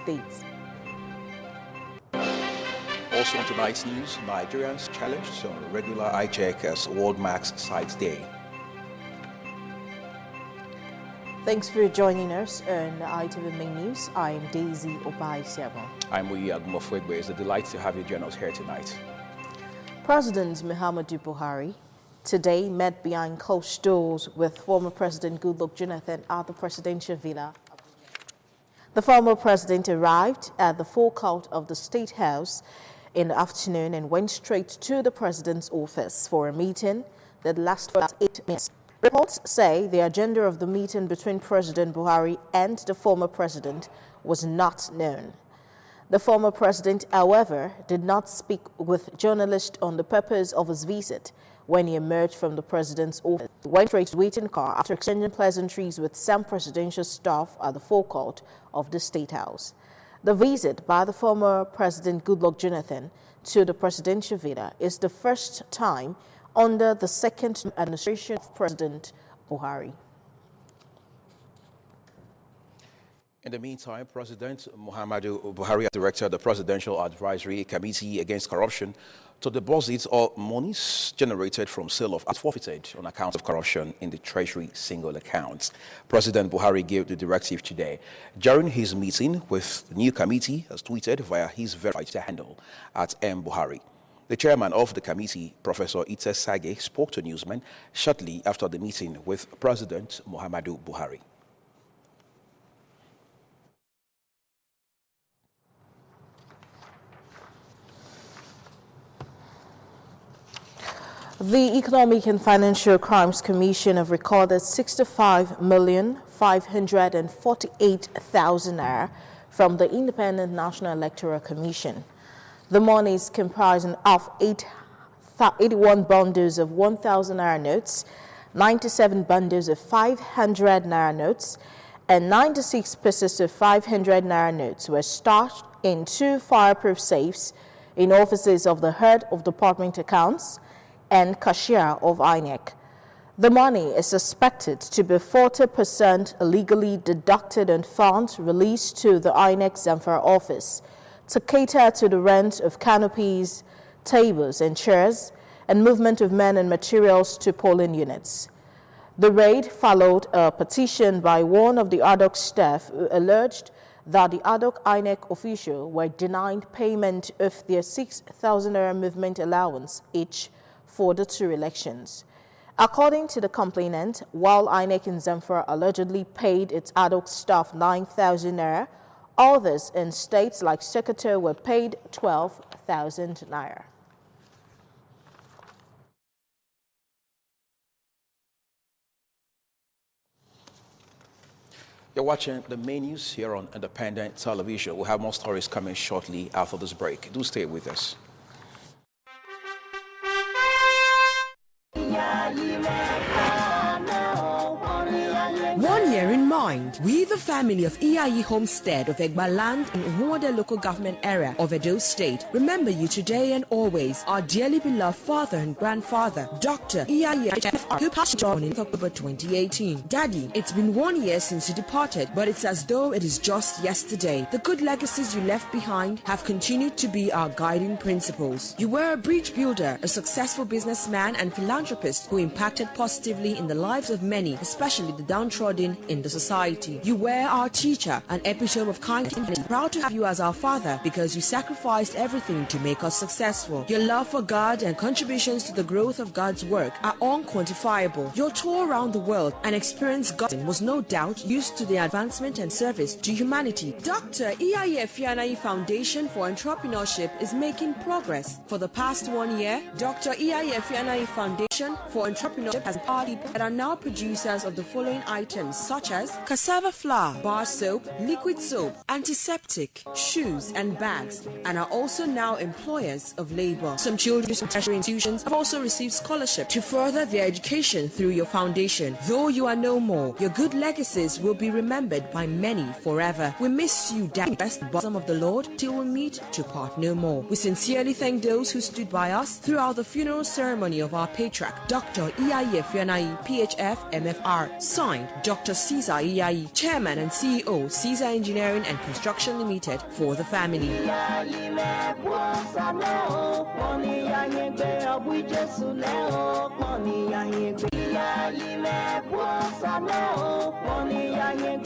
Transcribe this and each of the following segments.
States. Also on tonight's news, Nigerians challenged on regular eye check as World Max Sight Day. Thanks for joining us on Itv Benin News. I am Daisy Obai-Siabon. I'm Muyi Agumofwegbe. It's a delight to have you join us here tonight. President Muhammadu Buhari today met behind closed doors with former President Goodluck Jonathan at the Presidential Villa. The former president arrived at the forecourt of the State House in the afternoon and went straight to the president's office for a meeting that lasted about 8 minutes. Reports say the agenda of the meeting between President Buhari and the former president was not known. The former president, however, did not speak with journalists on the purpose of his visit when he emerged from the president's office. He went straight to the waiting car after exchanging pleasantries with some presidential staff at the forecourt of the State House. The visit by the former President Goodluck Jonathan to the Presidential Villa is the first time under the second administration of President Buhari. In the meantime, President Muhammadu Buhari directed the Presidential Advisory Committee Against Corruption to deposit all monies generated from sale of assets forfeited on account of corruption in the Treasury single account. President Buhari gave the directive today during his meeting with the new committee, as tweeted via his verified handle at M. Buhari. The chairman of the committee, Professor Itv Sage, spoke to newsmen shortly after the meeting with President Muhammadu Buhari. The Economic and Financial Crimes Commission have recorded 65,548,000 naira from the Independent National Electoral Commission. The money is comprising of 81 bundles of 1,000 naira notes, 97 bundles of 500 naira notes, and 96 pieces of 500 naira notes were stashed in 2 fireproof safes in offices of the head of Department Accounts and cashier of INEC. The money is suspected to be 40% illegally deducted on funds released to the INEC Zamfara office to cater to the rent of canopies, tables and chairs, and movement of men and materials to polling units. The raid followed a petition by one of the ad hoc staff who alleged that the ad hoc INEC official were denied payment of their 6,000 naira movement allowance each for the 2 elections. According to the complainant, while INEC in Zamfara allegedly paid its ad hoc staff 9,000 naira, others in states like Sokoto were paid 12,000 naira. You're watching the main news here on Independent Television. We'll have more stories coming shortly after this break. Do stay with us. One year in mind, we, the family of Iyayi Homestead of Egbaland in Umuode local government area of Edo State, remember you today and always, our dearly beloved father and grandfather, Dr. Iyayi HFR, who passed on in October 2018. Daddy, it's been 1 year since you departed, but it's as though it is just yesterday. The good legacies you left behind have continued to be our guiding principles. You were a bridge builder, a successful businessman and philanthropist who impacted positively in the lives of many, especially the downtrodden in the society. You were our teacher, an epitome of kindness. Proud to have you as our father because you sacrificed everything to make us successful. Your love for God and contributions to the growth of God's work are unquantifiable. Your tour around the world and experience God was no doubt used to the advancement and service to humanity. Dr. Iyayi Efianayi Foundation for Entrepreneurship is making progress. For the past 1 year, Dr. Iyayi Efianayi Foundation for Entrepreneurship has empowered people that are now producers of the following items such as cassava flour, bar soap, liquid soap, antiseptic, shoes and bags, and are also now employers of labor. Some children's tertiary institutions have also received scholarship to further their education through your foundation. Though you are no more, your good legacies will be remembered by many forever. We miss you, Dad, the bosom of the Lord, till we meet to part no more. We sincerely thank those who stood by us throughout the funeral ceremony of our patriarch, Dr. Iyayi Efianayi, PHF, MFR, signed Dr. Caesar EIE, Chairman and CEO, Caesar Engineering and Construction Limited, for the family.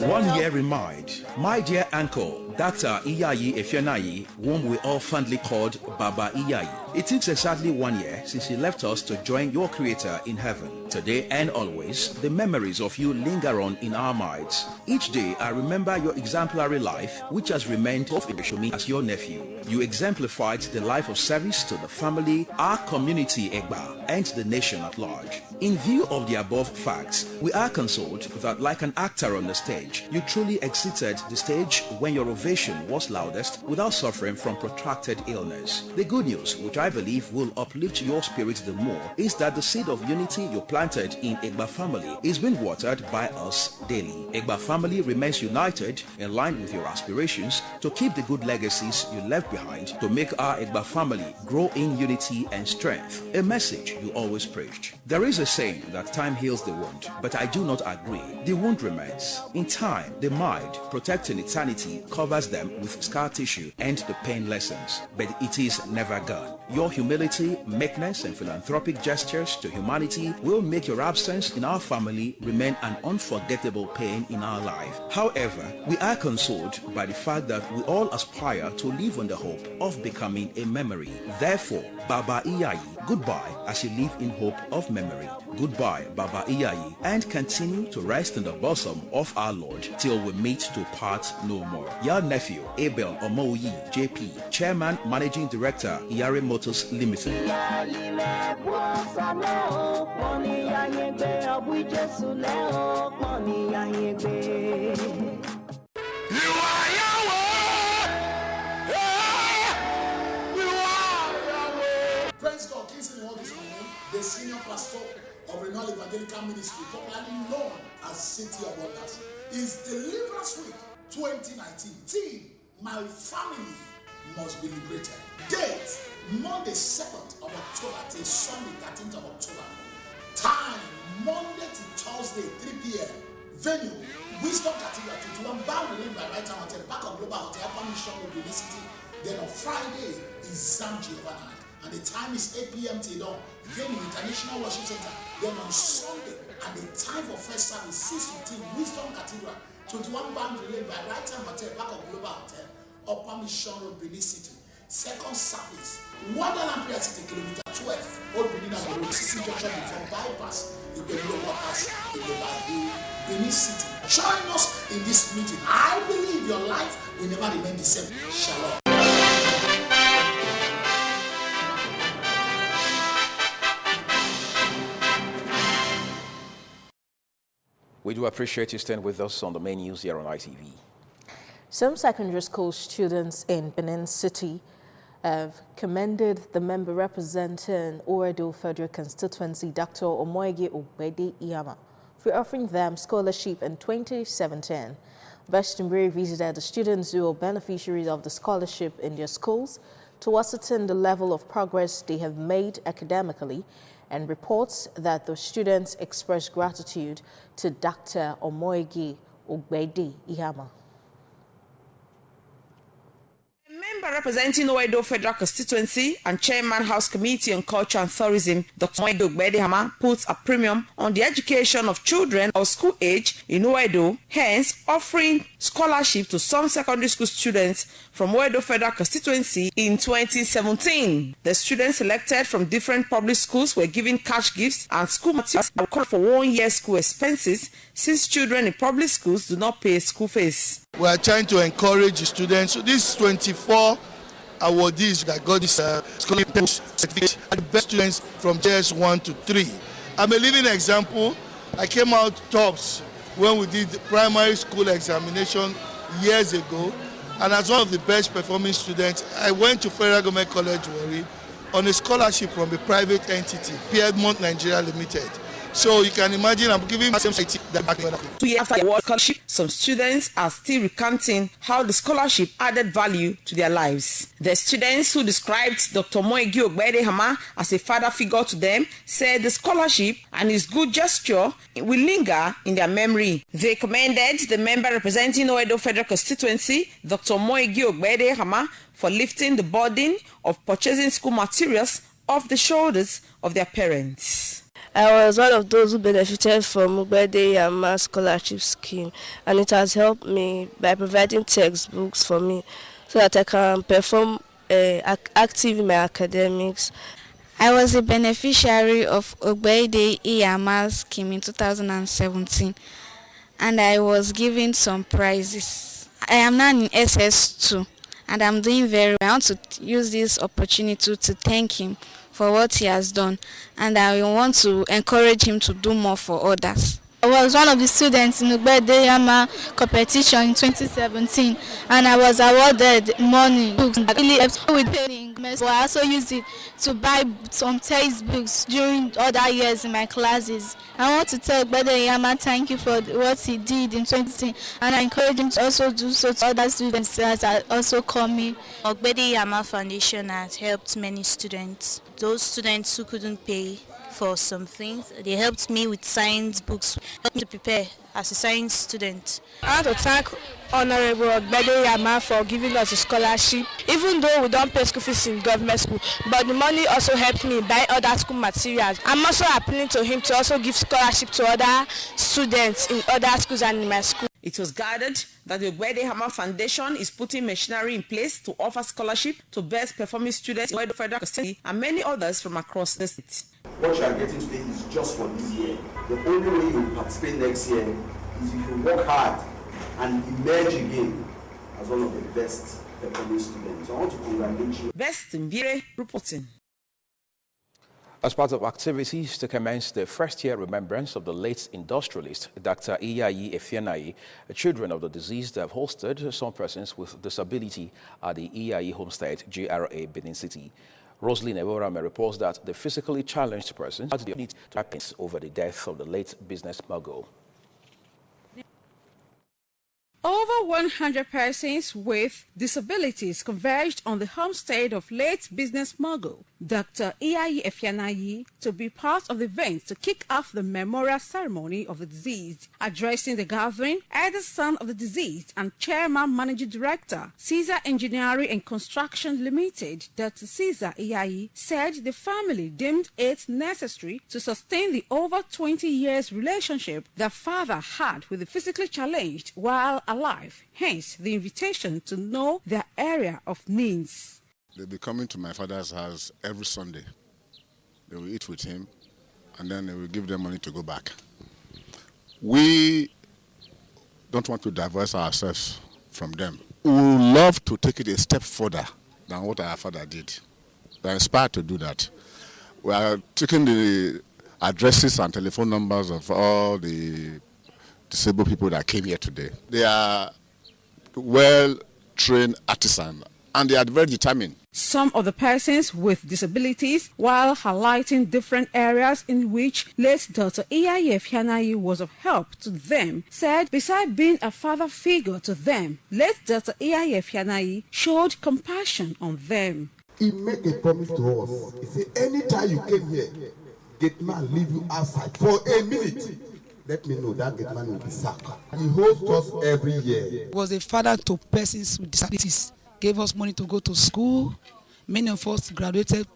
One year remind, my dear uncle, Dr. Iyayi Efeanayi, whom we all fondly called Baba Iyayi. It is exactly 1 year since he left us to join your Creator in heaven. Today and always, the memories of you linger on in our minds. Each day, I remember your exemplary life, which has remained of interest to me as your nephew. You exemplified the life of service to the family, our community Egba, and the nation at large. In view of the above facts, we are consoled that like an actor on the stage, you truly exited the stage when your ovation was loudest without suffering from protracted illness. The good news, which I believe will uplift your spirit the more, is that the seed of unity you planted in Egba family is being watered by us daily. Egba family remains united in line with your aspirations to keep the good legacies you left behind to make our Egba family grow in unity and strength, a message you always preached. There is a saying that time heals the wound, but I do not agree. The wound remains. In time, the mind, protecting eternity, covers them with scar tissue and the pain lessens, but it is never gone. Your humility, meekness, and philanthropic gestures to humanity will make your absence in our family remain an unforgettable pain in our life. However, we are consoled by the fact that we all aspire to live on the hope of becoming a memory. Therefore, Baba Iyayi, goodbye as you live in hope of memory. Goodbye, Baba Iyayi, and continue to rest in the bosom of our Lord till we meet to part no more. Your nephew, Abel Omoyi, JP, Chairman, Managing Director, Iyare Motors Limited. Praise God, Kingsley Hall is my name, the senior pastor of Renewal Evangelical Ministry, popularly known as City of Wonders. Is Deliverance Week 2019. Team, my family must be liberated. Date, Monday 7th of October till Sunday 13th of October. Time, Monday to Thursday 3 p.m. Venue, Wisdom Cathedral, 21 Boundary Lane by Right Hand Hotel, back of Global Hotel, Upper Mission of Benin City. Then on Friday is Zamji overnight. And the time is 8 p.m. till dawn. Venue, International Worship Center. Then on Sunday, and the time for first service, 6:15, Wisdom Cathedral, 21 Boundary Lane by Right Hand Hotel, back of Global Hotel, Upper Mission of Benin City. Second service, Wonderland Prayer City, kilometer 12, Old Benin and Road, City Junction before bypass, the Benin Workers, in the Benin City. Join us in this meeting. I believe your life will never remain the same. Shalom. We do appreciate you staying with us on the main news here on ITV. Some secondary school students in Benin City have commended the member representing Oredo Federal Constituency, Dr. Omoyege Ogbede Iyama, for offering them scholarship in 2017. Bestimbury visited the students who are beneficiaries of the scholarship in their schools to ascertain the level of progress they have made academically, and reports that the students expressed gratitude to Dr. Omoyege Ogbede Iyama. Member representing Oedo Federal Constituency and Chairman House Committee on Culture and Tourism, Dr. Omoyege Ogbede Iyama, puts a premium on the education of children of school age in Oedo, hence offering scholarship to some secondary school students from Oedo Federal Constituency in 2017. The students selected from different public schools were given cash gifts and school materials that will cover for 1 year school expenses, since children in public schools do not pay school fees. We are trying to encourage the students. So these 24 awardees that got this scholarship certificate are the best students from JS1 to 3. I'm a living example. I came out tops when we did the primary school examination years ago, and as one of the best performing students, I went to Federal Government College Warri on a scholarship from a private entity, Piedmont Nigeria Limited. So you can imagine I'm giving the same society that back then. 2 years after the award scholarship, some students are still recounting how the scholarship added value to their lives. The students who described Dr. Moegi Ogbedehama as a father figure to them said the scholarship and his good gesture will linger in their memory. They commended the member representing Oedo Federal Constituency, Dr. Moegi Ogbedehama, for lifting the burden of purchasing school materials off the shoulders of their parents. I was one of those who benefited from Ogbedehama scholarship scheme, and it has helped me by providing textbooks for me so that I can perform active in my academics. I was a beneficiary of Ogbedehama scheme in 2017, and I was given some prizes. I am now in SS2, and I'm doing very well. I want to use this opportunity to thank him for what he has done, and I want to encourage him to do more for others. I was one of the students in the Ogbedehama competition in 2017, and I was awarded money books that really helped with paying. But I also used it to buy some textbooks during other years in my classes. I want to tell Ogbedehama thank you for what he did in 2016, and I encourage him to also do so to other students that are also coming. Ogbedehama Foundation has helped many students. Those students who couldn't pay for some things, they helped me with science books, helped me to prepare as a science student. I want to thank Honorable Ogbedehama for giving us a scholarship, even though we don't pay school fees in government school, but the money also helped me buy other school materials. I'm also appealing to him to also give scholarship to other students in other schools and in my school. It was guided that the Ogbedehama Foundation is putting machinery in place to offer scholarship to best performing students in the Federal Constituency and many others from across the state. What you are getting today is just for this year. The only way you participate next year is if you work hard and emerge again as one of the best performing students. So I want to congratulate you. Best Mbire reporting. As part of activities to commence the first-year remembrance of the late industrialist, Dr. Iyayi Efianayi, children of the deceased have hosted some persons with disability at the Iyayi Homestead, GRA, Benin City. Rosaline Eworame reports that the physically challenged person had the need to happen over the death of the late business mogul. Over 100 persons with disabilities converged on the homestead of late business mogul Dr. Iyayi Efianayi to be part of the event to kick off the memorial ceremony of the deceased. Addressing the gathering, elder son of the deceased and chairman managing director, Caesar Engineering and Construction Limited, Dr. Caesar Iyayi, said the family deemed it necessary to sustain the over 20 years relationship their father had with the physically challenged while alive, hence the invitation to know their area of needs. They'll be coming to my father's house every Sunday. They will eat with him, and then they will give them money to go back. We don't want to divorce ourselves from them. We would love to take it a step further than what our father did. We are inspired to do that. We are taking the addresses and telephone numbers of all the disabled people that came here today. They are well-trained artisans, and they are very determined. Some of the persons with disabilities, while highlighting different areas in which late Dr. Iyayi Efianayi was of help to them, said besides being a father figure to them, late Dr. Iyayi Efianayi showed compassion on them. He made a promise to us. He said, anytime you came here, gate man leave you outside for a minute. Let me know that gate man will be sacked. He hosts us every year. He was a father to persons with disabilities. Gave us money to go to school. Many of us graduated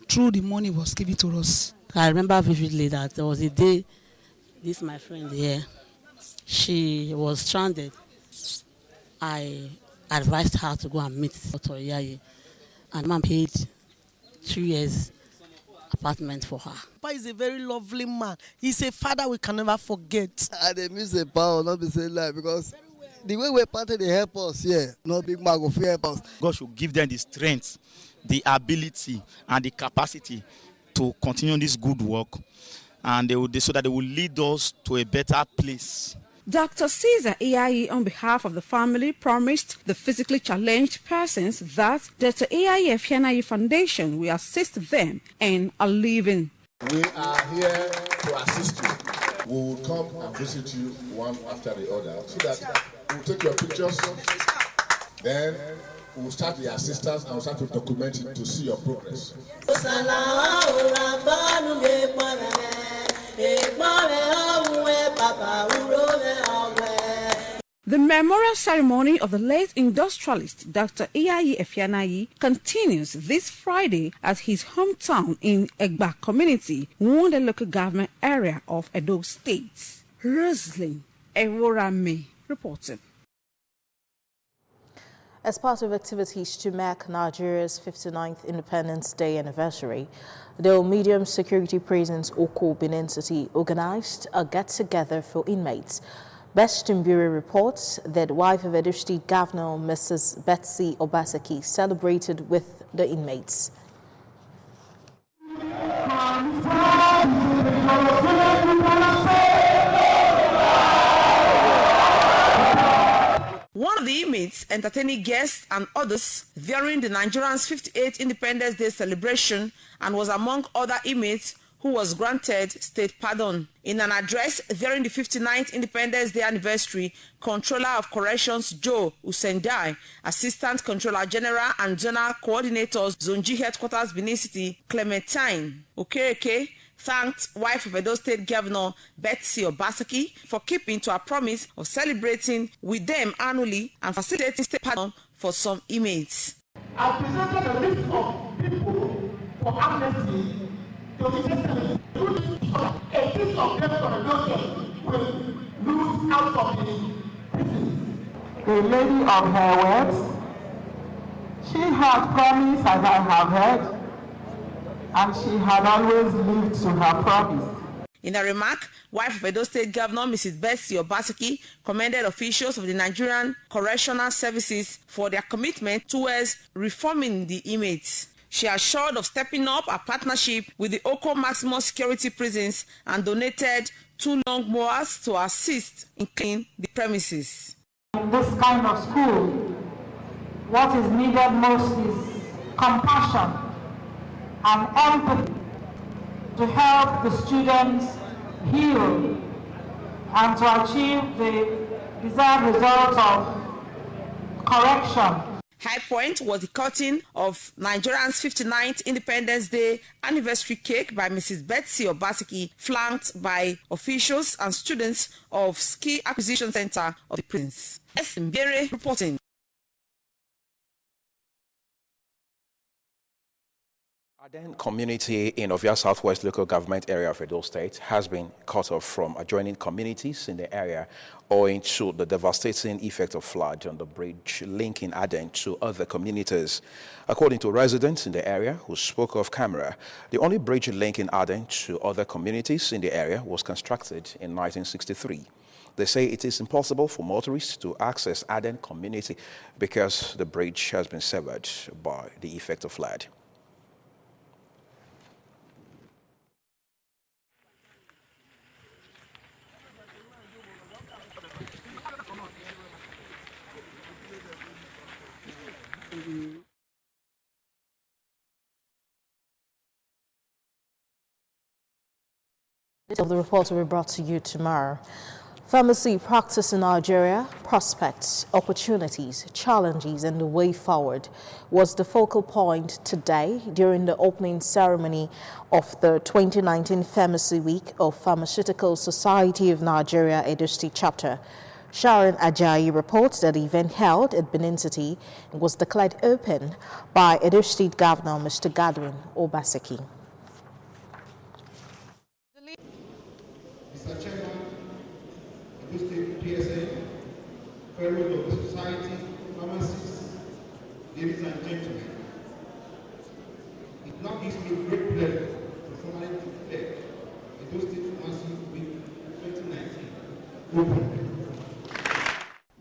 through the money was given to us. I remember vividly that there was a day, this my friend here, she was stranded. I advised her to go and meet Dr. Iyayi, and Mom paid 2 years apartment for her. Papa is a very lovely man. He's a father we can never forget. And they miss the power, not be saying like, because the way we parted, they help us here. No big man will help us. God should give them the strength, the ability, and the capacity to continue this good work, and so that they will lead us to a better place. Dr. Caesar Iyayi, on behalf of the family, promised the physically challenged persons that Dr. Iyayi Efianayi Foundation will assist them in a living. We are here to assist you. We will come and visit you one after the other so that we'll take your pictures. Then we'll start the assistance and we'll start to document it to see your progress. The memorial ceremony of the late industrialist Dr. Iyayi Efianayi continues this Friday at his hometown in Egba community, Wonde local government area of Edo State. Roslyn Eworame reporting. As part of activities to mark Nigeria's 59th Independence Day anniversary, the medium security prisons Oko Benin City organized a get-together for inmates. Best Bureau reports that wife of Edo State Governor Mrs. Betsy Obaseki celebrated with the inmates. One of the inmates entertaining guests and others during the Nigerians' 58th Independence Day celebration and was among other inmates who was granted state pardon. In an address during the 59th Independence Day anniversary, Controller of Corrections Joe Usendai, Assistant Controller General and Zonal Coordinators Zonji Headquarters Benin City, Clementine Okereke, thanked wife of Edo State Governor Betsy Obaseki for keeping to her promise of celebrating with them annually and facilitating state pardon for some inmates. I presented a list of people for amnesty to be tested. A list of them from Edo State will lose out of the prison. A lady of her words, she had promised, as I have heard, and she had always lived to her promise. In a remark, wife of Edo State Governor Mrs. Betsy Obaseki commended officials of the Nigerian Correctional Services for their commitment towards reforming the inmates. She assured of stepping up a partnership with the Oko Maximum Security Prisons and donated 2 long mowers to assist in cleaning the premises. In this kind of school, what is needed most is compassion and empathy to help the students heal and to achieve the desired results of correction. High point was the cutting of Nigerians' 59th Independence Day anniversary cake by Mrs. Betsy Obaseki, flanked by officials and students of Ski Acquisition Center of the Prince. Mbere reporting. Aden community in Ovia Southwest local government area of Edo State has been cut off from adjoining communities in the area owing to the devastating effect of flood on the bridge linking Aden to other communities. According to residents in the area who spoke off camera, the only bridge linking Aden to other communities in the area was constructed in 1963. They say it is impossible for motorists to access Aden community because the bridge has been severed by the effect of flood. Of the report will be brought to you tomorrow. Pharmacy practice in Nigeria, prospects, opportunities, challenges, and the way forward was the focal point today during the opening ceremony of the 2019 Pharmacy Week of Pharmaceutical Society of Nigeria Edo State Chapter. Sharon Ajayi reports that the event held at Benin City was declared open by Edo State Governor Mr. Godwin Obaseki. Mr. Chairman, Edo State PSA, Chairman of the Society, pharmacists, ladies and gentlemen, it now gives me great pleasure to formally declare Edo State Pharmacy Week 2019 open.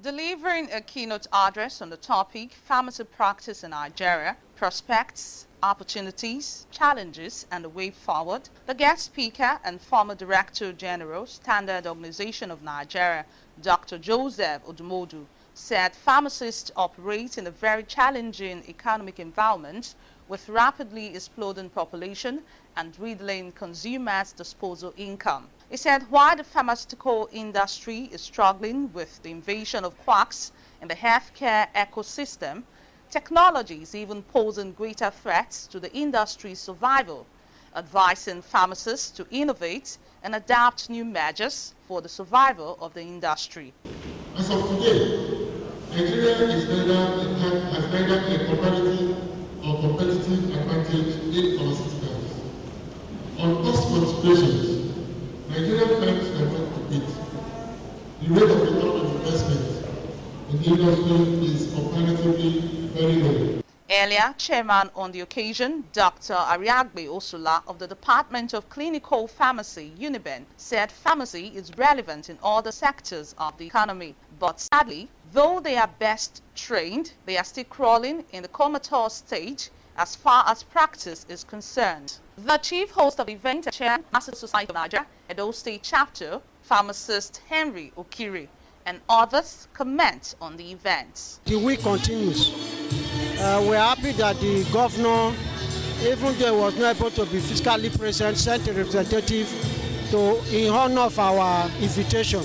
Delivering a keynote address on the topic Pharmacy Practice in Nigeria, Prospects, Opportunities, Challenges, and the Way Forward, the guest speaker and former Director General, Standard Organization of Nigeria, Dr. Joseph Odumodu, said pharmacists operate in a very challenging economic environment with rapidly exploding population and dwindling consumers' disposable income. He said while the pharmaceutical industry is struggling with the invasion of quacks in the healthcare ecosystem, technology is even posing greater threats to the industry's survival, advising pharmacists to innovate and adapt new measures for the survival of the industry. As of today, Nigeria has neither a comparative or competitive advantage in pharmaceuticals. On cost considerations, Nigerian firms cannot compete. The rate of return on investment in the industry is comparatively very low. Earlier, chairman on the occasion, Dr. Ariagbe Osula of the Department of Clinical Pharmacy, UNIBEN, said pharmacy is relevant in all the sectors of the economy. But sadly, though they are best trained, they are still crawling in the comatose stage as far as practice is concerned. The chief host of the event, Chairman of the Society of Nigeria, Edo State Chapter, pharmacist Henry Okiri, and others comment on the event. The week continues. We are happy that the governor, even though he was not able to be physically present, sent a representative in honor of our invitation.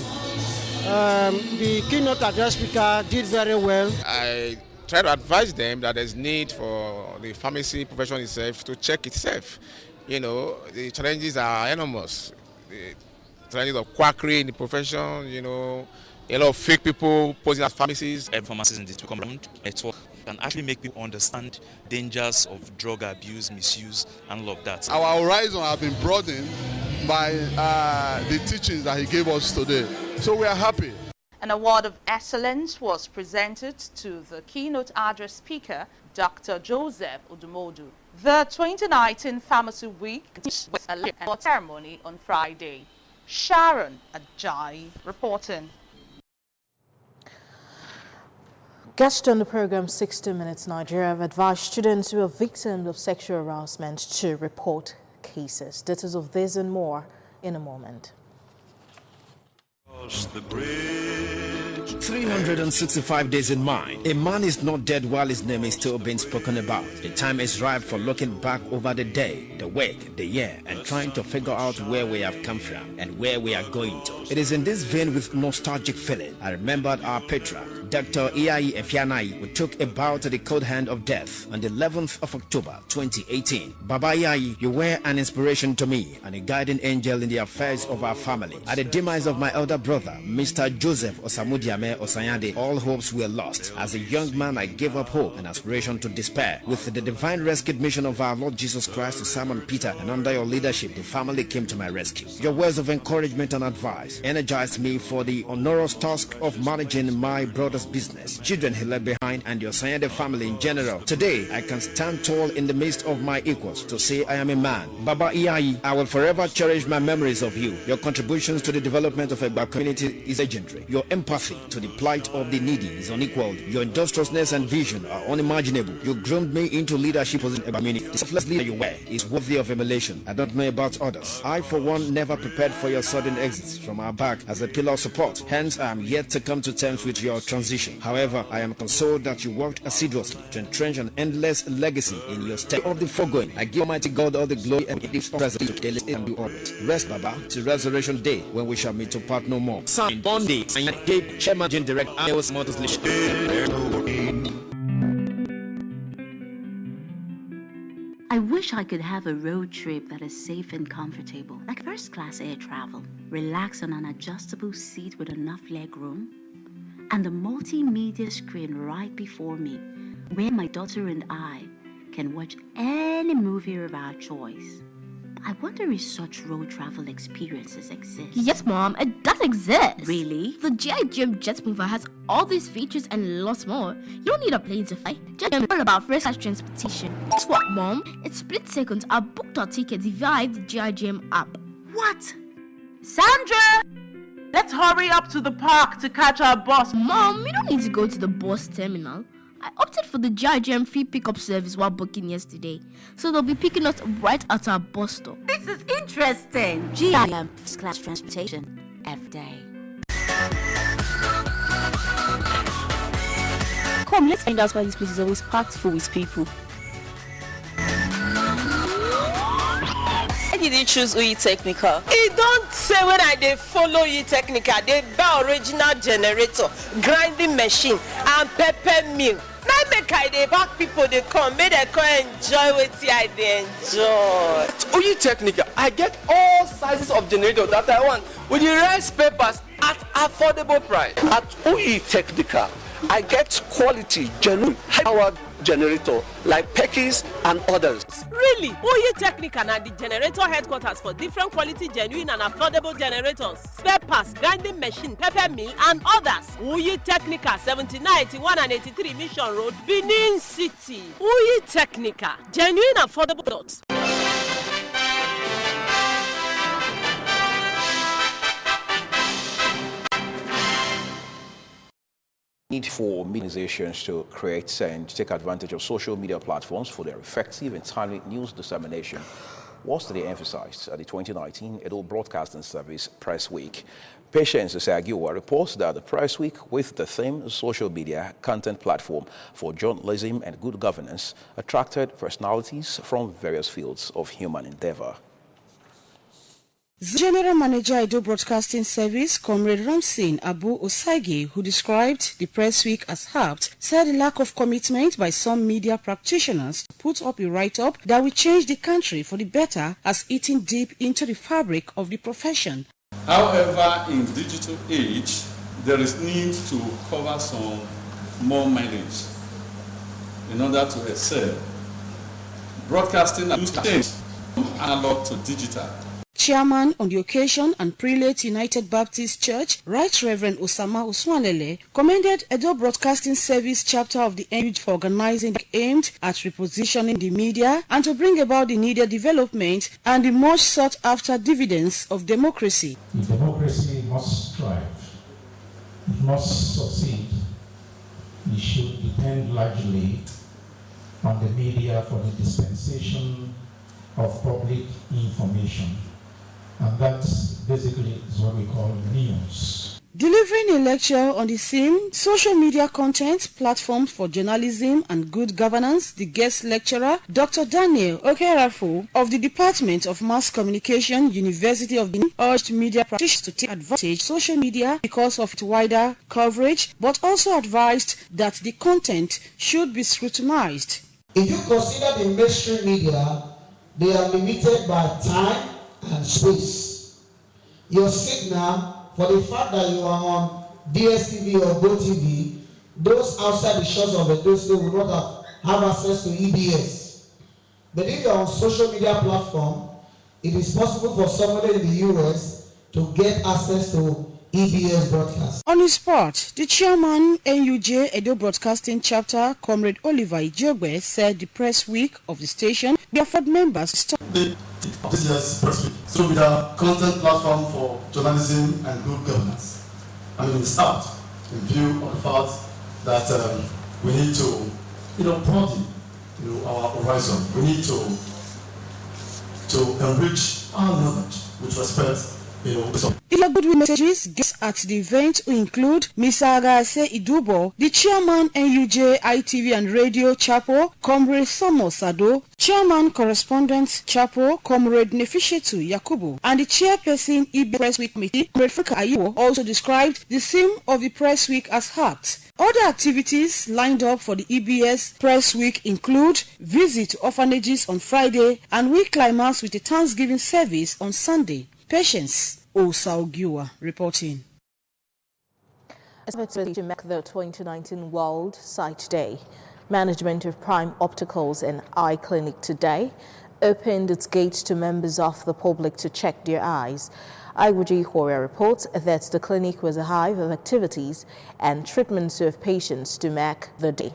The keynote address speaker did very well. I try to advise them that there's need for the pharmacy profession itself to check itself. You know, the challenges are enormous. The challenges of quackery in the profession, you know, a lot of fake people posing as pharmacists. Pharmacists in this to come around network can actually make people understand dangers of drug abuse, misuse, and all of that. Our horizon have been broadened by the teachings that he gave us today. So we are happy. An award of excellence was presented to the keynote address speaker, Dr. Joseph Odumodu. The 2019 Pharmacy Week was a ceremony on Friday. Sharon Ajayi reporting. Guests on the program 60 Minutes Nigeria have advised students who are victims of sexual harassment to report cases. Details of this and more in a moment. The bridge. 365 days in mind. A man is not dead while his name is still being spoken about. The time is ripe for looking back over the day, the week, the year, and trying to figure out where we have come from and where we are going to. It is in this vein with nostalgic feeling I remembered our patriarch, Dr. Itv Benin, who took a bow to the cold hand of death on the 11th of October 2018. Baba Itv, you were an inspiration to me and a guiding angel in the affairs of our family. At the demise of my elder brother, Mr. Joseph Osamudiame Osanyade, all hopes were lost. As a young man, I gave up hope and aspiration to despair. With the divine rescue mission of our Lord Jesus Christ to Simon Peter, and under your leadership, the family came to my rescue. Your words of encouragement and advice energized me for the onerous task of managing my brother's business, children he left behind, and the Osanyade family in general. Today, I can stand tall in the midst of my equals to say I am a man. Baba Itv, I will forever cherish my memories of you. Your contributions to the development of Egba community is legendary. Your empathy to the plight of the needy is unequaled. Your industriousness and vision are unimaginable. You groomed me into leadership in Egba community. The selfless leader you were is worthy of emulation. I don't know about others. I, for one, never prepared for your sudden exit from our back as a pillar of support. Hence, I am yet to come to terms with your transition. However, I am consoled that you worked assiduously to entrench an endless legacy in your step of the foregoing. I give Almighty God all the glory and gifts present today and you always. Rest, Baba, till Resurrection Day, when we shall meet to part no more. Signed, Bondi, and Gabe, Chairman, Direct, Iowa's Motors List. I wish I could have a road trip that is safe and comfortable, like first-class air travel. Relax on an adjustable seat with enough leg room, and a multimedia screen right before me, where my daughter and I can watch any movie of our choice. I wonder if such road travel experiences exist. Yes, Mom, it does exist. Really? The GIGM Jet Mover has all these features and lots more. You don't need a plane to fly. Just learn about first-class transportation. Guess what, Mom? In split seconds, I booked our tickets via the GIGM app. What? Sandra! Let's hurry up to the park to catch our bus. Mom, we don't need to go to the bus terminal. I opted for the GIGM free pickup service while booking yesterday, so they'll be picking us right at our bus stop. This is interesting. GIGM first-class transportation, F-Day. Come, let's find out why this place is always packed full with people. Why did you choose UE Technical? It don't say when I dey follow you technical, they buy original generator, grinding machine, and pepper mill. Now make I dey back people they come, make they come enjoy what I dey enjoy. At UE Technical, I get all sizes of generator that I want with the right papers at affordable price. At UE Technical, I get quality, genuine, high-powered generator like Pekis and others. Really? UE Technical and the generator headquarters for different quality, genuine and affordable generators, spare parts, grinding machine, pepper mill and others. UE Technical, 79, 81 and 83 Mission Road, Benin City. UE Technical, genuine affordable products. Need for organizations to create and take advantage of social media platforms for their effective and timely news dissemination was today emphasized at the 2019 Edo Broadcasting Service Press Week. Patience Agiwa reports that the Press Week, with the theme Social Media Content Platform for Journalism and Good Governance, attracted personalities from various fields of human endeavor. The General Manager Edo Broadcasting Service, Comrade Ramsin Abu Osaige, who described the press week as apt, said the lack of commitment by some media practitioners to put up a write-up that will change the country for the better has eaten deep into the fabric of the profession. However, in digital age, there is need to cover some more mileage in order to excel. Broadcasting used to change from analog to digital. Chairman on the occasion and Prelate United Baptist Church, Right Reverend Osama Oswanlele, commended Edo Broadcasting Service chapter of the NUJ for organizing aimed at repositioning the media and to bring about the needed development and the much sought after dividends of democracy. The democracy must thrive, it must succeed. It should depend largely on the media for the dispensation of public information. And that basically is what we call news. Delivering a lecture on the theme, Social Media Content Platforms for Journalism and Good Governance, the guest lecturer, Dr. Daniel Okerafo of the Department of Mass Communication, University of Benin, urged media practitioners to take advantage of social media because of its wider coverage, but also advised that the content should be scrutinized. If you consider the mainstream media, they are limited by time and space. Your signal, for the fact that you are on DSTV or GoTV, those outside the shores of the state will not have access to EBS. But if you are on social media platform, it is possible for somebody in the US to get access to EBS broadcast. On his part, the chairman NUJ Edo Broadcasting Chapter, Comrade Oliver Ijogbe, said the press week of the station will afford members to stop. This year's press week, so with a content platform for journalism and good governance. I mean, it's out in view of the fact that we need to, broaden, our horizon. We need to enrich our knowledge with respect. The goodwill messages guests at the event will include Mr. Agase Idubo, the chairman NUJ ITV and Radio Chapo, Comrade Somo Sado, chairman correspondent Chapo, Comrade Nefishetu Yakubu, and the chairperson EB Press Week Committee, Comrade Frika Ayiwo, also described the theme of the press week as apt. Other activities lined up for the EBS Press Week include visit to orphanages on Friday and week climax with a Thanksgiving service on Sunday. Patience Osaogiwa reporting. Expected to mark the 2019 World Sight Day, management of Prime Opticals and Eye Clinic today opened its gates to members of the public to check their eyes. Iwoji Horia reports that the clinic was a hive of activities and treatments of patients to mark the day.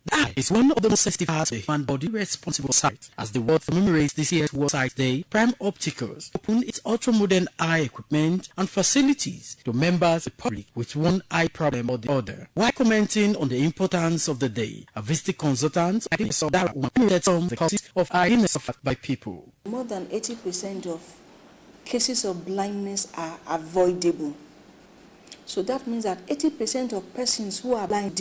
The eye is one of the most sensitive parts of the human body responsible for sight. As the world commemorates this year's World Sight Day, Prime Opticals opened its ultra-modern eye equipment and facilities to members of the public with one eye problem or the other. While commenting on the importance of the day, a visiting consultant saw that one of the causes of eye illness suffered by people. More than 80% of cases of blindness are avoidable. So that means that 80% of persons who are blind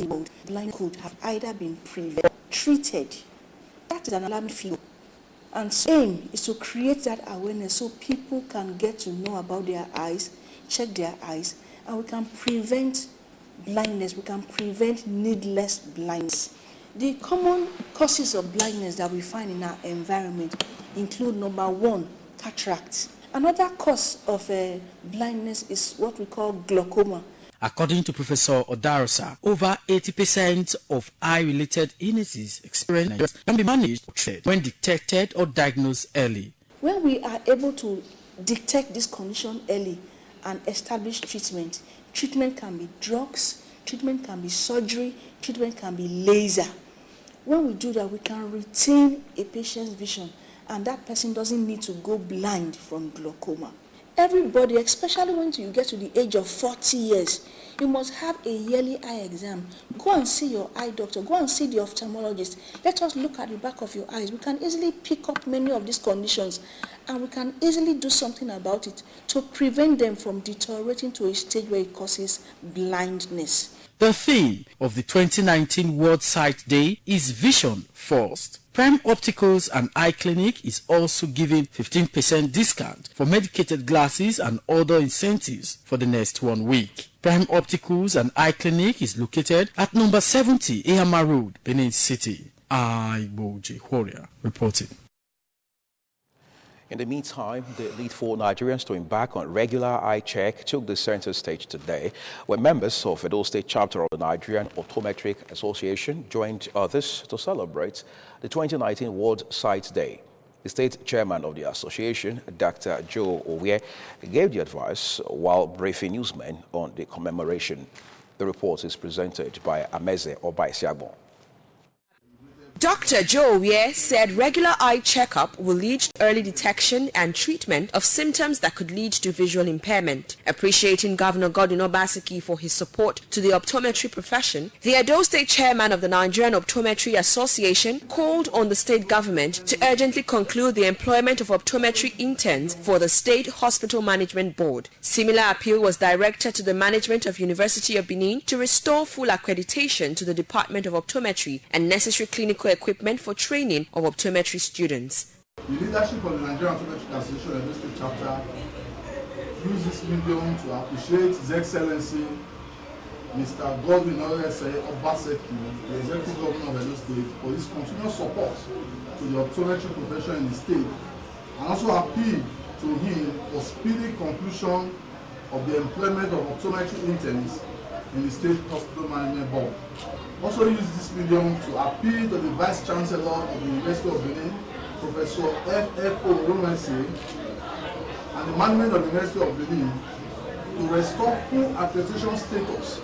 could have either been prevented or treated. That is an alarming figure. And so aim is to create that awareness so people can get to know about their eyes, check their eyes, and we can prevent blindness, we can prevent needless blindness. The common causes of blindness that we find in our environment include number one, cataract. Another cause of blindness is what we call glaucoma. According to Professor Odarosa, over 80% of eye-related illnesses experienced can be managed when detected or diagnosed early. When we are able to detect this condition early and establish treatment, treatment can be drugs, treatment can be surgery, treatment can be laser. When we do that, we can retain a patient's vision, and that person doesn't need to go blind from glaucoma. Everybody, especially when you get to the age of 40 years, you must have a yearly eye exam. Go and see your eye doctor. Go and see the ophthalmologist. Let us look at the back of your eyes. We can easily pick up many of these conditions, and we can easily do something about it to prevent them from deteriorating to a stage where it causes blindness. The theme of the 2019 World Sight Day is Vision First. Prime Opticals and Eye Clinic is also giving 15% discount for medicated glasses and other incentives for the next 1 week. Prime Opticals and Eye Clinic is located at number 70 Ehama Road, Benin City. Iboji Warrior reporting. In the meantime, the lead for Nigerians to embark on regular eye check took the center stage today, where members of Edo State chapter of the Nigerian Optometric Association joined others to celebrate the 2019 World Sight Day. The state chairman of the association, Dr. Joe Owie, gave the advice while briefing newsmen on the commemoration. The report is presented by Ameze Obaisiagbon. Dr. Joe Owie said regular eye checkup will lead to early detection and treatment of symptoms that could lead to visual impairment. Appreciating Governor Godwin Obaseki for his support to the optometry profession, the Edo State chairman of the Nigerian Optometry Association called on the state government to urgently conclude the employment of optometry interns for the State Hospital Management Board. Similar appeal was directed to the management of University of Benin to restore full accreditation to the Department of Optometry and necessary clinical equipment for training of optometry students. The leadership of the Nigerian Optometric Association Edo State chapter used this medium to appreciate His Excellency Mr. Godwin Obaseki, the Executive Governor of Edo State, for his continuous support to the optometry profession in the state, and also appeal to him for speedy conclusion of the employment of optometry interns in the State Hospital Management Board. Also use this medium to appeal to the Vice Chancellor of the University of Benin, Professor F.F.O. Romanse, and the management of the University of Benin to restore full accreditation status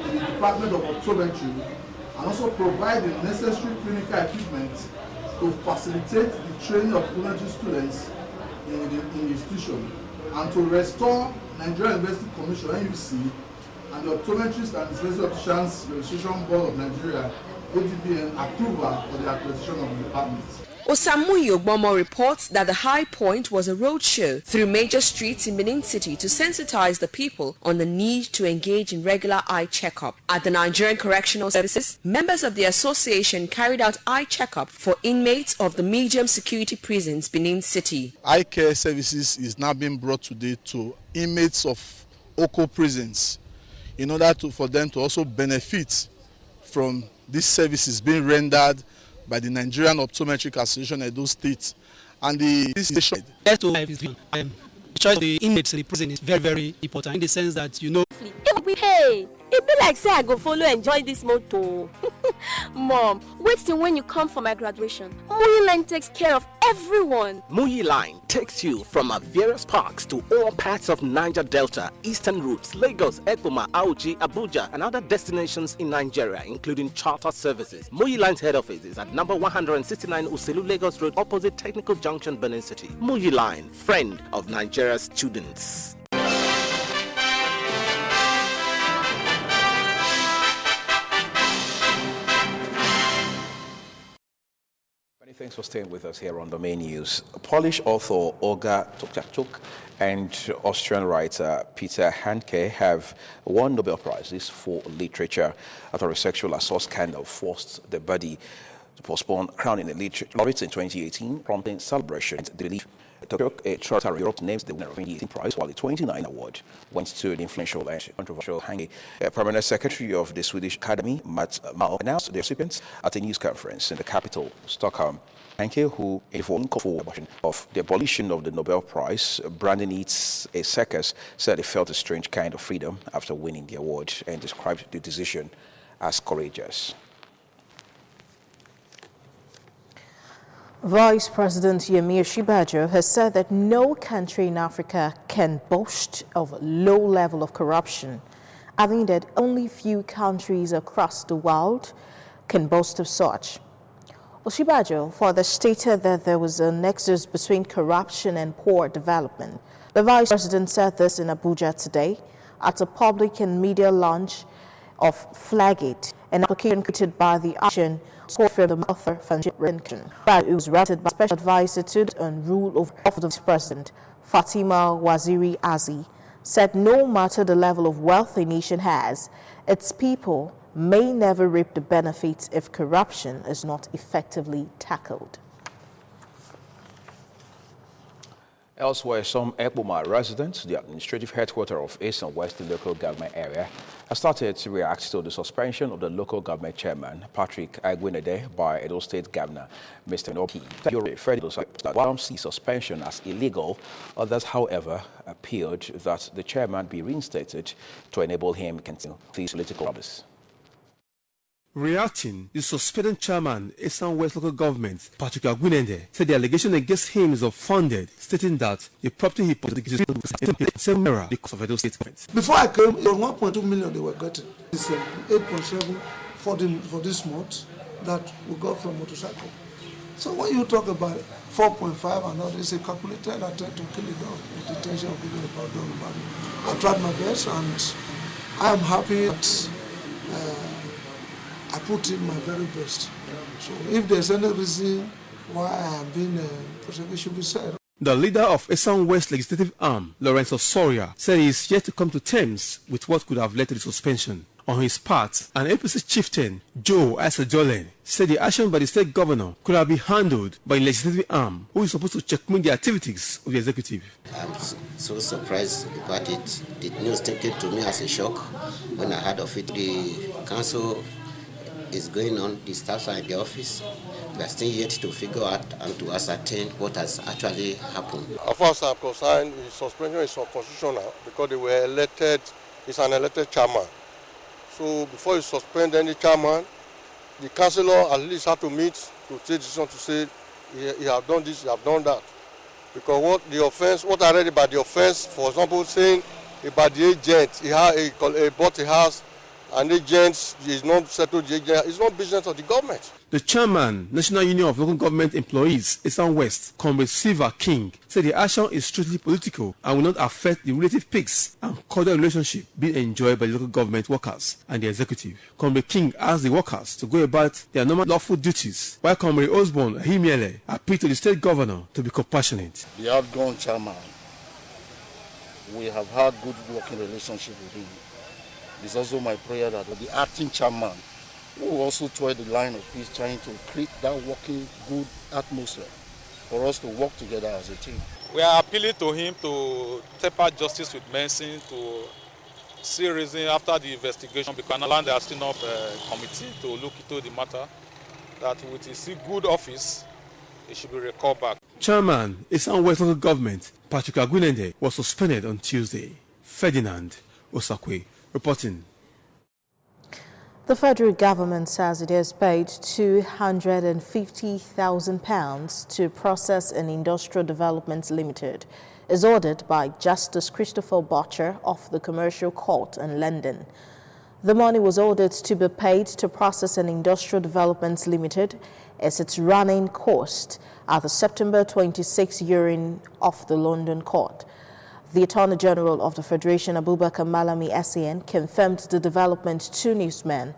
in the Department of Optometry and also provide the necessary clinical equipment to facilitate the training of optometry students in the institution, and to restore Nigerian University Commission (NUC) and the Optometrists and Dispensary Opticians Registration Board of Nigeria (ADBN) approval for the accreditation of the department. Osamuyi Ogbomo reports that the high point was a roadshow through major streets in Benin City to sensitize the people on the need to engage in regular eye checkup. At the Nigerian Correctional Services, members of the association carried out eye checkup for inmates of the medium security prisons Benin City. Eye care services is now being brought today to inmates of Oko prisons in order for them to also benefit from these services being rendered by the Nigerian Optometric Association Edo State. And the choice of the inmates in the prison is very, very important in the sense that, you know, if we pay, it be like say I go follow enjoy this motor. Mom, wait till when you come for my graduation. Muyi Line takes care of everyone. Muyi Line takes you from our various parks to all parts of Niger Delta, Eastern Routes, Lagos, Ekpoma, Auchi, Abuja, and other destinations in Nigeria, including charter services. Muyi Line's head office is at number 169 Uselu Lagos Road, opposite Technical Junction, Benin City. Muyi Line, friend of Nigeria's students. Thanks for staying with us here on the main news. Polish author Olga Tokarczuk and Austrian writer Peter Handke have won Nobel Prizes for literature after a sexual assault scandal forced the body to postpone crowning the laureates in 2018, prompting celebration and relief. A chart Europe names the winner of the 2018 prize, while the 2029 award went to the influential and controversial Handke. Permanent Secretary of the Swedish Academy, Mats Mal, announced the recipients at a news conference in the capital, Stockholm. Handke, who in the phone called for of the abolition of the Nobel Prize, branding it a circus, said he felt a strange kind of freedom after winning the award and described the decision as courageous. Vice President Yemi Osinbajo has said that no country in Africa can boast of a low level of corruption, adding that only few countries across the world can boast of such. Osinbajo further stated that there was a nexus between corruption and poor development. The Vice President said this in Abuja today at a public and media launch of Flag It, an application created by the Action for the author Foundation. It was rated by Special Advisor to on Rule of the Vice President, Fatima Waziri Azi, said no matter the level of wealth a nation has, its people may never reap the benefits if corruption is not effectively tackled. Elsewhere, some Ekboma residents, the administrative headquarters of East and West local government area, have started to react to the suspension of the local government chairman, Patrick Agwinede, by Edo State Governor, Mr. Nopi. While see suspension as illegal, others, however, appealed that the chairman be reinstated to enable him to continue his political office. Reacting, the suspended chairman, Eastern West Local Government, Patrick Agwinede, said the allegation against him is unfounded, stating that the property he put same era because of Edo State government. Before I came, it was 1.2 million they were getting. It's 8.7 for this month that we got from motorcycle. So when you talk about 4.5 and all this, a calculated attempt to kill it down, with the tension of giving about done about it. I tried my best and I am happy that I put in my very best. So if there's any reason why I am being prosecuted, should be said. The leader of Eastern West Legislative Arm, Lorenzo Soria, said he is yet to come to terms with what could have led to the suspension. On his part, an APC chieftain, Joe Asajolen, said the action by the state governor could have been handled by the legislative arm, who is supposed to checkmate the activities of the executive. I'm so surprised about it. The news came to me as a shock when I heard of it. The council is going on, the staffs are in the office. We are still yet to figure out and to ascertain what has actually happened. As far as I'm concerned, the suspension is unconstitutional because they were elected, it's an elected chairman. So before you suspend any chairman, the councillor at least had to meet to take decision to say, you have done this, you have done that. Because what I read about the offense, for example, saying about the agent, he bought a house, and agents is not settled the agent, it's not business of the government. The chairman, National Union of Local Government Employees, Eastern West, Comrade Silva King, said the action is strictly political and will not affect the relative peace and cordial relationship being enjoyed by local government workers and the executive. Comrade King asked the workers to go about their normal lawful duties, while Comrade Osborne Himiele appealed to the state governor to be compassionate. The outgoing chairman, we have had good working relationship with him. It's also my prayer that the acting chairman will also toil the line of peace, trying to create that working good atmosphere for us to work together as a team. We are appealing to him to temper justice with mercy, to see reason after the investigation, because now they are still up a committee to look into the matter, that with his good office, it should be recalled back. Chairman, Eastern West Local Government, Patrick Agwinede, was suspended on Tuesday. Ferdinand Osakwe reporting. The federal government says it has paid £250,000 to Process and Industrial Development Limited, as ordered by Justice Christopher Butcher of the Commercial Court in London. The money was ordered to be paid to Process and Industrial Development Limited as its running cost at the September 26 hearing of the London court. The Attorney General of the Federation, Abubakar Malami SAN, confirmed the development to newsmen.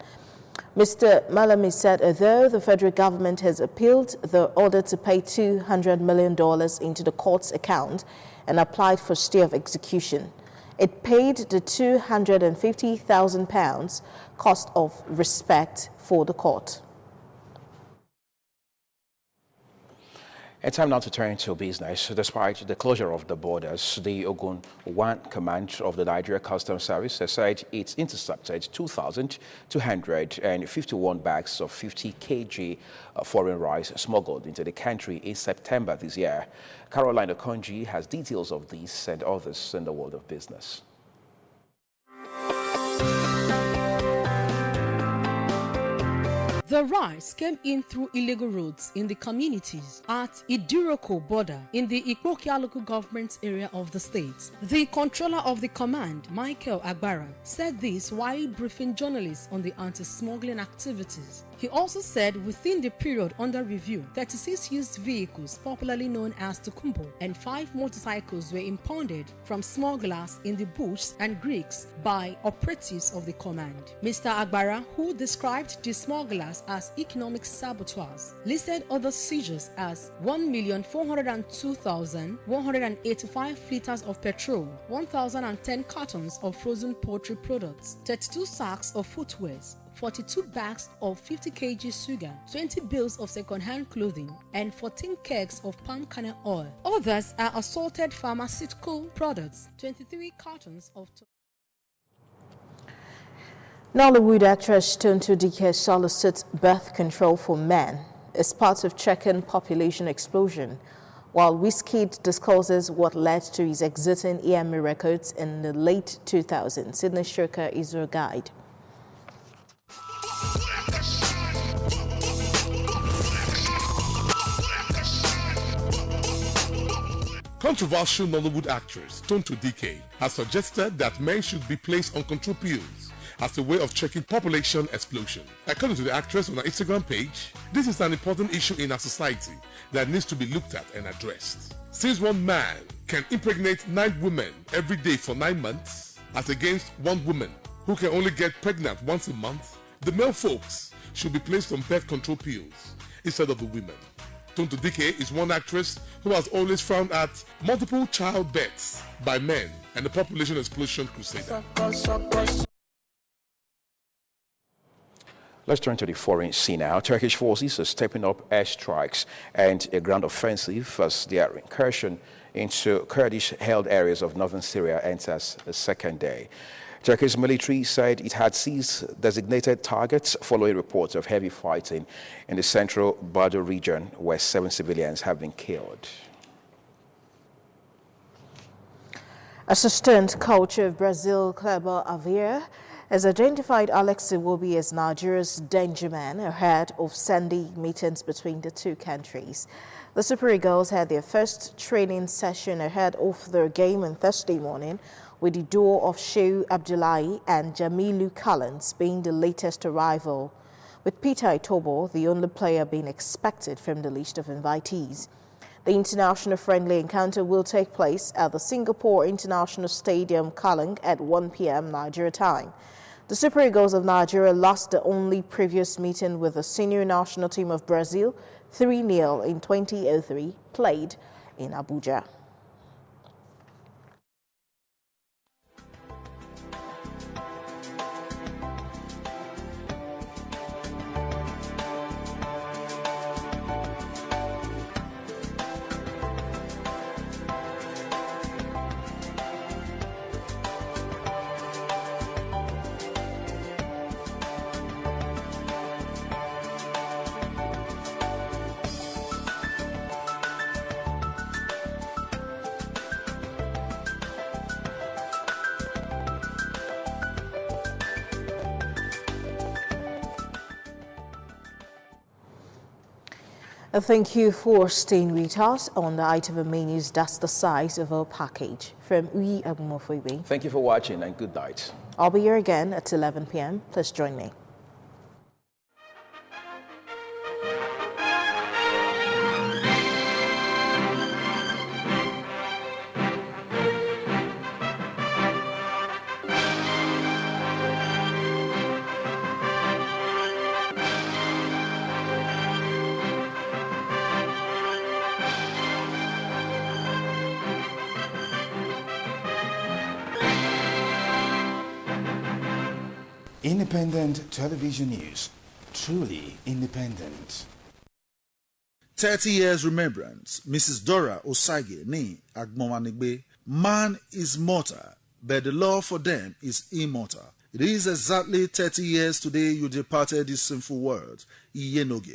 Mr. Malami said although the federal government has appealed the order to pay $200 million into the court's account and applied for stay of execution, it paid the £250,000 cost of respect for the court. And time now to turn to business. Despite the closure of the borders, the Ogun 1 Command of the Nigeria Customs Service has said it intercepted 2,251 bags of 50 kg foreign rice smuggled into the country in September this year. Caroline Okonji has details of this and others in the world of business. The rice came in through illegal roads in the communities at Idiroko border in the Ikpokia local government area of the state. The controller of the command, Michael Agbara, said this while briefing journalists on the anti-smuggling activities. He also said within the period under review, 36 used vehicles, popularly known as Tukumbo, and 5 motorcycles were impounded from smugglers in the bush and Greeks by operatives of the command. Mr. Agbara, who described the smugglers as economic saboteurs, listed other seizures as 1,402,185 litres of petrol, 1,010 cartons of frozen poultry products, 32 sacks of footwears, 42 bags of 50 kg sugar, 20 bales of second-hand clothing, and 14 kegs of palm kernel oil. Others are assorted pharmaceutical products, 23 cartons of Nollywood actress Tonto Dike solicits birth control for men as part of checking population explosion, while Wizkid discloses what led to his exiting EMA records in the late 2000s. Sydney Shoka is your guide. Controversial Nollywood actress Tonto Dike has suggested that men should be placed on control pills as a way of checking population explosion. According to the actress on her Instagram page, this is an important issue in our society that needs to be looked at and addressed. Since one man can impregnate 9 women every day for 9 months, as against one woman who can only get pregnant once a month, the male folks should be placed on birth control pills instead of the women. Tonto Dike is one actress who has always frowned at multiple childbirths by men and the population explosion crusader. Let's turn to the foreign scene now. Turkish forces are stepping up airstrikes and a ground offensive as their incursion into Kurdish-held areas of northern Syria enters the second day. Turkey's military said it had seized designated targets following reports of heavy fighting in the central Bardo region, where 7 civilians have been killed. Assistant coach of Brazil, Kleber Avila, has identified Alex Iwobi as Nigeria's danger man ahead of Sunday meetings between the two countries. The Super Eagles had their first training session ahead of their game on Thursday morning, with the duo of Shehu Abdullahi and Jamilu Collins being the latest arrival, with Peter Itobo, the only player being expected from the list of invitees. The international friendly encounter will take place at the Singapore International Stadium, Kallang, at 1 p.m. Nigeria time. The Super Eagles of Nigeria lost the only previous meeting with the senior national team of Brazil 3-0 in 2003, played in Abuja. Thank you for staying with us on the Itv Benin. That's the size of our package. From Uyi Agumofwewe. Thank you for watching and good night. I'll be here again at 11 p.m. Please join me. Independent television news. Truly independent. 30 years remembrance. Mrs. Dora Osage ni Agmomanigbe. Man is mortal, but the law for them is immortal. It is exactly 30 years today you departed this sinful world. Iyenoge.